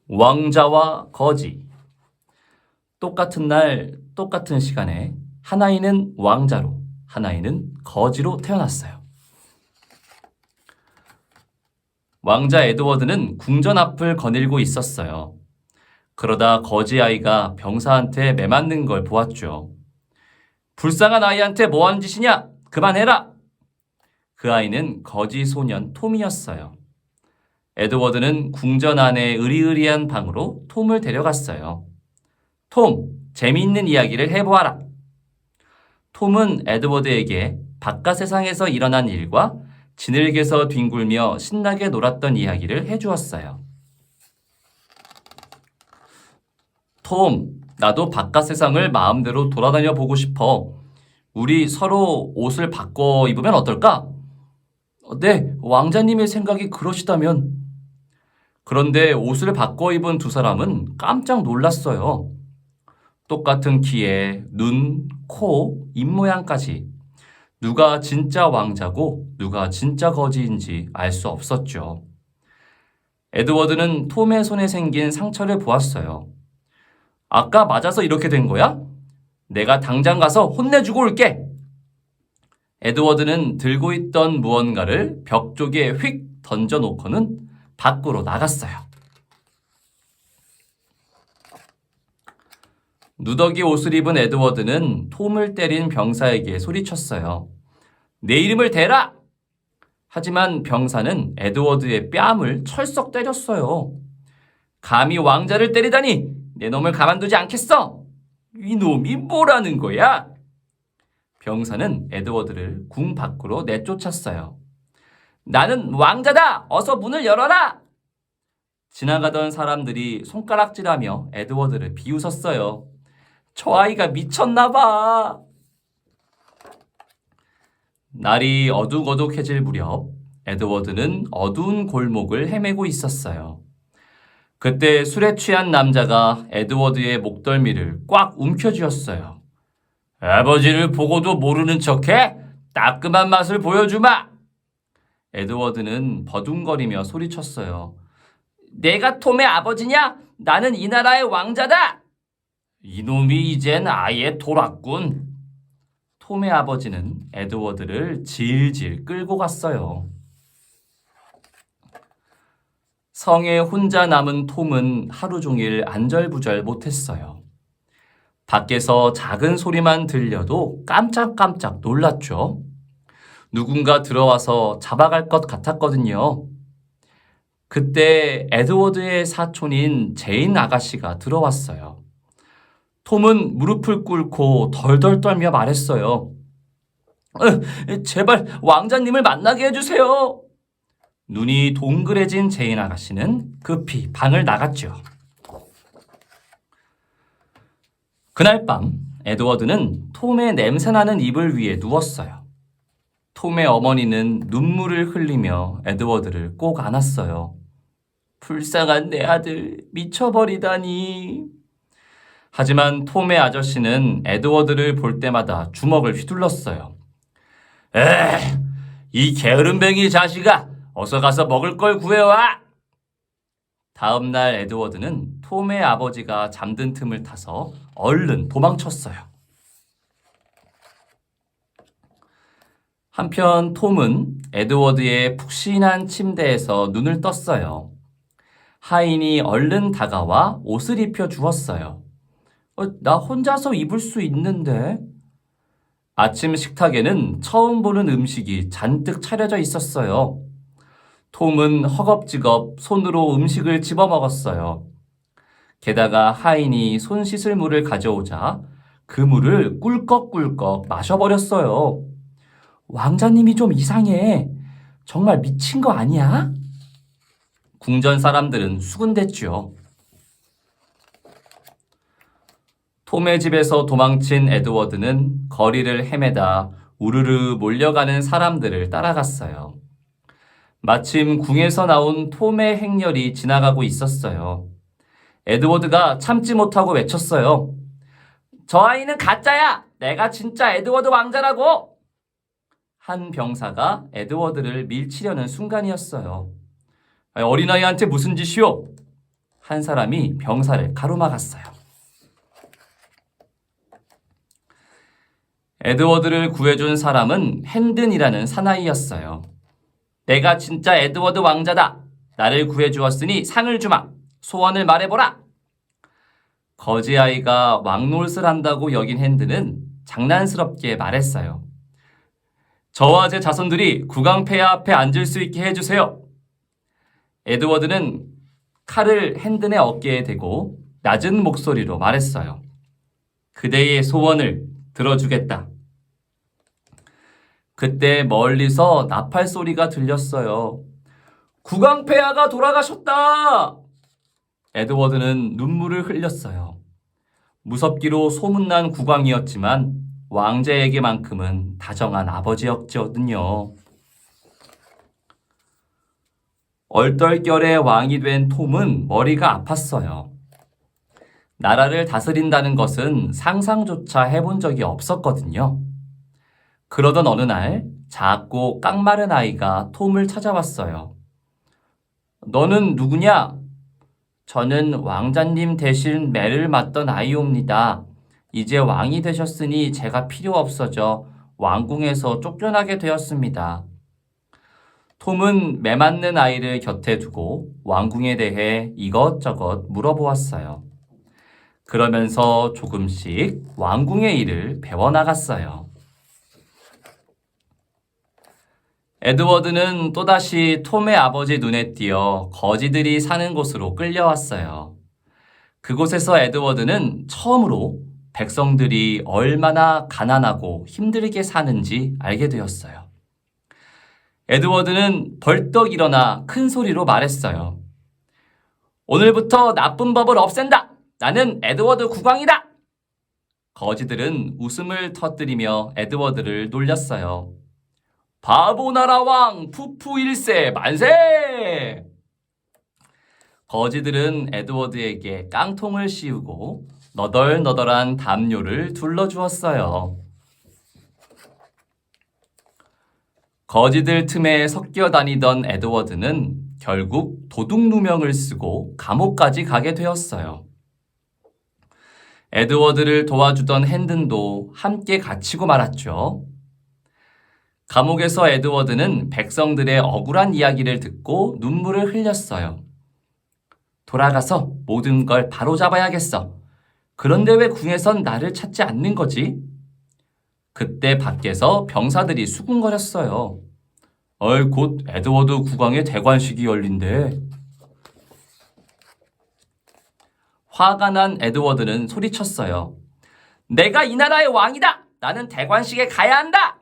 왕자와 거지. 똑같은 날, 똑같은 시간에 한 아이는 왕자로, 한 아이는 거지로 태어났어요. 왕자 에드워드는 궁전 앞을 거닐고 있었어요. 그러다 거지 아이가 병사한테 매맞는 걸 보았죠. 불쌍한 아이한테 뭐하는 짓이냐? 그만해라! 그 아이는 거지 소년 톰이었어요. 에드워드는 궁전 안의 으리으리한 방으로 톰을 데려갔어요. 톰, 재미있는 이야기를 해보아라. 톰은 에드워드에게 바깥 세상에서 일어난 일과 진흙에서 뒹굴며 신나게 놀았던 이야기를 해주었어요. 톰, 나도 바깥 세상을 마음대로 돌아다녀 보고 싶어. 우리 서로 옷을 바꿔 입으면 어떨까? 네, 왕자님의 생각이 그러시다면. 그런데 옷을 바꿔 입은 두 사람은 깜짝 놀랐어요. 똑같은 키에 눈, 코, 입모양까지. 누가 진짜 왕자고 누가 진짜 거지인지 알 수 없었죠. 에드워드는 톰의 손에 생긴 상처를 보았어요. 아까 맞아서 이렇게 된 거야? 내가 당장 가서 혼내주고 올게. 에드워드는 들고 있던 무언가를 벽 쪽에 휙 던져놓고는 밖으로 나갔어요. 누더기 옷을 입은 에드워드는 톰을 때린 병사에게 소리쳤어요. 내 이름을 대라! 하지만 병사는 에드워드의 뺨을 철썩 때렸어요. 감히 왕자를 때리다니 내 놈을 가만두지 않겠어! 이놈이 뭐라는 거야? 병사는 에드워드를 궁 밖으로 내쫓았어요. 나는 왕자다! 어서 문을 열어라! 지나가던 사람들이 손가락질하며 에드워드를 비웃었어요. 저 아이가 미쳤나 봐. 날이 어둑어둑해질 무렵 에드워드는 어두운 골목을 헤매고 있었어요. 그때 술에 취한 남자가 에드워드의 목덜미를 꽉 움켜쥐었어요. 아버지를 보고도 모르는 척해? 따끔한 맛을 보여주마! 에드워드는 버둥거리며 소리쳤어요. 내가 톰의 아버지냐? 나는 이 나라의 왕자다! 이놈이 이젠 아예 돌았군. 톰의 아버지는 에드워드를 질질 끌고 갔어요. 성에 혼자 남은 톰은 하루 종일 안절부절 못했어요. 밖에서 작은 소리만 들려도 깜짝깜짝 놀랐죠. 누군가 들어와서 잡아갈 것 같았거든요. 그때 에드워드의 사촌인 제인 아가씨가 들어왔어요. 톰은 무릎을 꿇고 덜덜 떨며 말했어요. 제발 왕자님을 만나게 해주세요. 눈이 동그래진 제인 아가씨는 급히 방을 나갔죠. 그날 밤 에드워드는 톰의 냄새나는 이불 위에 누웠어요. 톰의 어머니는 눈물을 흘리며 에드워드를 꼭 안았어요. 불쌍한 내 아들 미쳐버리다니. 하지만 톰의 아저씨는 에드워드를 볼 때마다 주먹을 휘둘렀어요. 이 게으름뱅이 자식아, 어서 가서 먹을 걸 구해와! 다음 날 에드워드는 톰의 아버지가 잠든 틈을 타서 얼른 도망쳤어요. 한편 톰은 에드워드의 푹신한 침대에서 눈을 떴어요. 하인이 얼른 다가와 옷을 입혀 주었어요. 나 혼자서 입을 수 있는데? 아침 식탁에는 처음 보는 음식이 잔뜩 차려져 있었어요. 톰은 허겁지겁 손으로 음식을 집어먹었어요. 게다가 하인이 손 씻을 물을 가져오자 그 물을 꿀꺽꿀꺽 마셔버렸어요. 왕자님이 좀 이상해. 정말 미친 거 아니야? 궁전 사람들은 수군댔죠. 톰의 집에서 도망친 에드워드는 거리를 헤매다 우르르 몰려가는 사람들을 따라갔어요. 마침 궁에서 나온 톰의 행렬이 지나가고 있었어요. 에드워드가 참지 못하고 외쳤어요. 저 아이는 가짜야! 내가 진짜 에드워드 왕자라고! 한 병사가 에드워드를 밀치려는 순간이었어요. 어린아이한테 무슨 짓이오? 한 사람이 병사를 가로막았어요. 에드워드를 구해준 사람은 핸든이라는 사나이였어요. 내가 진짜 에드워드 왕자다. 나를 구해주었으니 상을 주마. 소원을 말해보라. 거지아이가 왕노릇을 한다고 여긴 핸든은 장난스럽게 말했어요. 저와 제 자손들이 국왕폐하 앞에 앉을 수 있게 해주세요. 에드워드는 칼을 핸든의 어깨에 대고 낮은 목소리로 말했어요. 그대의 소원을 들어주겠다. 그때 멀리서 나팔 소리가 들렸어요. 국왕폐하가 돌아가셨다! 에드워드는 눈물을 흘렸어요. 무섭기로 소문난 국왕이었지만 왕자에게만큼은 다정한 아버지였거든요. 얼떨결에 왕이 된 톰은 머리가 아팠어요. 나라를 다스린다는 것은 상상조차 해본 적이 없었거든요. 그러던 어느 날 작고 깡마른 아이가 톰을 찾아왔어요. 너는 누구냐? 저는 왕자님 대신 매를 맞던 아이옵니다. 이제 왕이 되셨으니 제가 필요 없어져 왕궁에서 쫓겨나게 되었습니다. 톰은 매 맞는 아이를 곁에 두고 왕궁에 대해 이것저것 물어보았어요. 그러면서 조금씩 왕궁의 일을 배워나갔어요. 에드워드는 또다시 톰의 아버지 눈에 띄어 거지들이 사는 곳으로 끌려왔어요. 그곳에서 에드워드는 처음으로 백성들이 얼마나 가난하고 힘들게 사는지 알게 되었어요. 에드워드는 벌떡 일어나 큰 소리로 말했어요. 오늘부터 나쁜 법을 없앤다! 나는 에드워드 국왕이다! 거지들은 웃음을 터뜨리며 에드워드를 놀렸어요. 바보나라 왕 푸푸 1세 만세! 거지들은 에드워드에게 깡통을 씌우고 너덜너덜한 담요를 둘러주었어요. 거지들 틈에 섞여 다니던 에드워드는 결국 도둑 누명을 쓰고 감옥까지 가게 되었어요. 에드워드를 도와주던 핸든도 함께 갇히고 말았죠. 감옥에서 에드워드는 백성들의 억울한 이야기를 듣고 눈물을 흘렸어요. 돌아가서 모든 걸 바로잡아야겠어. 그런데 왜 궁에선 나를 찾지 않는 거지? 그때 밖에서 병사들이 수군거렸어요. 곧 에드워드 국왕의 대관식이 열린대. 화가 난 에드워드는 소리쳤어요. 내가 이 나라의 왕이다! 나는 대관식에 가야 한다!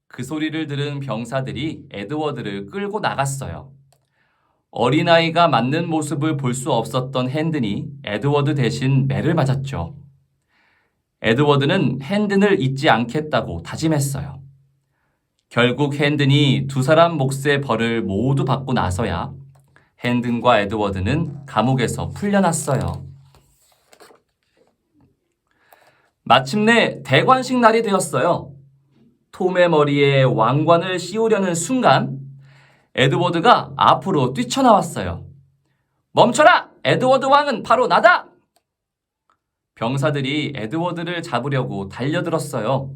그 소리를 들은 병사들이 에드워드를 끌고 나갔어요. 어린아이가 맞는 모습을 볼 수 없었던 핸든이 에드워드 대신 매를 맞았죠. 에드워드는 핸든을 잊지 않겠다고 다짐했어요. 결국 핸든이 두 사람 몫의 벌을 모두 받고 나서야 핸든과 에드워드는 감옥에서 풀려났어요. 마침내 대관식 날이 되었어요. 톰의 머리에 왕관을 씌우려는 순간 에드워드가 앞으로 뛰쳐나왔어요. 멈춰라! 에드워드 왕은 바로 나다! 병사들이 에드워드를 잡으려고 달려들었어요.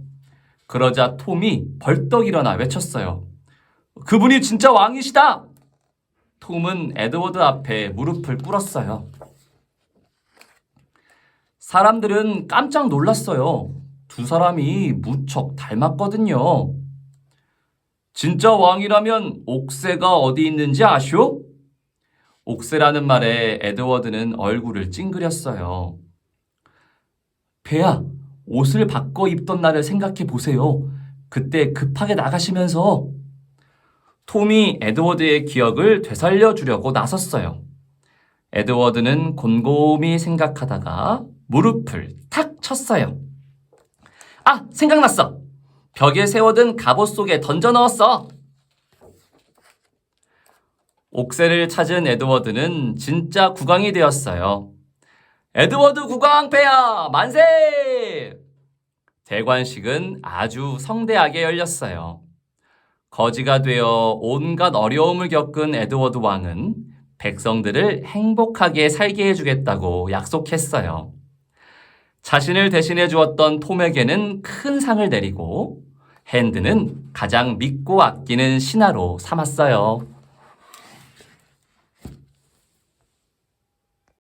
그러자 톰이 벌떡 일어나 외쳤어요. 그분이 진짜 왕이시다! 톰은 에드워드 앞에 무릎을 꿇었어요. 사람들은 깜짝 놀랐어요. 두 사람이 무척 닮았거든요. 진짜 왕이라면 옥새가 어디 있는지 아시오? 옥새라는 말에 에드워드는 얼굴을 찡그렸어요. 폐하, 옷을 바꿔 입던 날을 생각해 보세요. 그때 급하게 나가시면서 톰이 에드워드의 기억을 되살려 주려고 나섰어요. 에드워드는 곰곰이 생각하다가 무릎을 탁 쳤어요. 아, 생각났어. 벽에 세워둔 갑옷 속에 던져 넣었어. 옥새를 찾은 에드워드는 진짜 국왕이 되었어요. 에드워드 국왕 폐하 만세! 대관식은 아주 성대하게 열렸어요. 거지가 되어 온갖 어려움을 겪은 에드워드 왕은 백성들을 행복하게 살게 해주겠다고 약속했어요. 자신을 대신해 주었던 톰에게는 큰 상을 내리고 핸드는 가장 믿고 아끼는 신하로 삼았어요.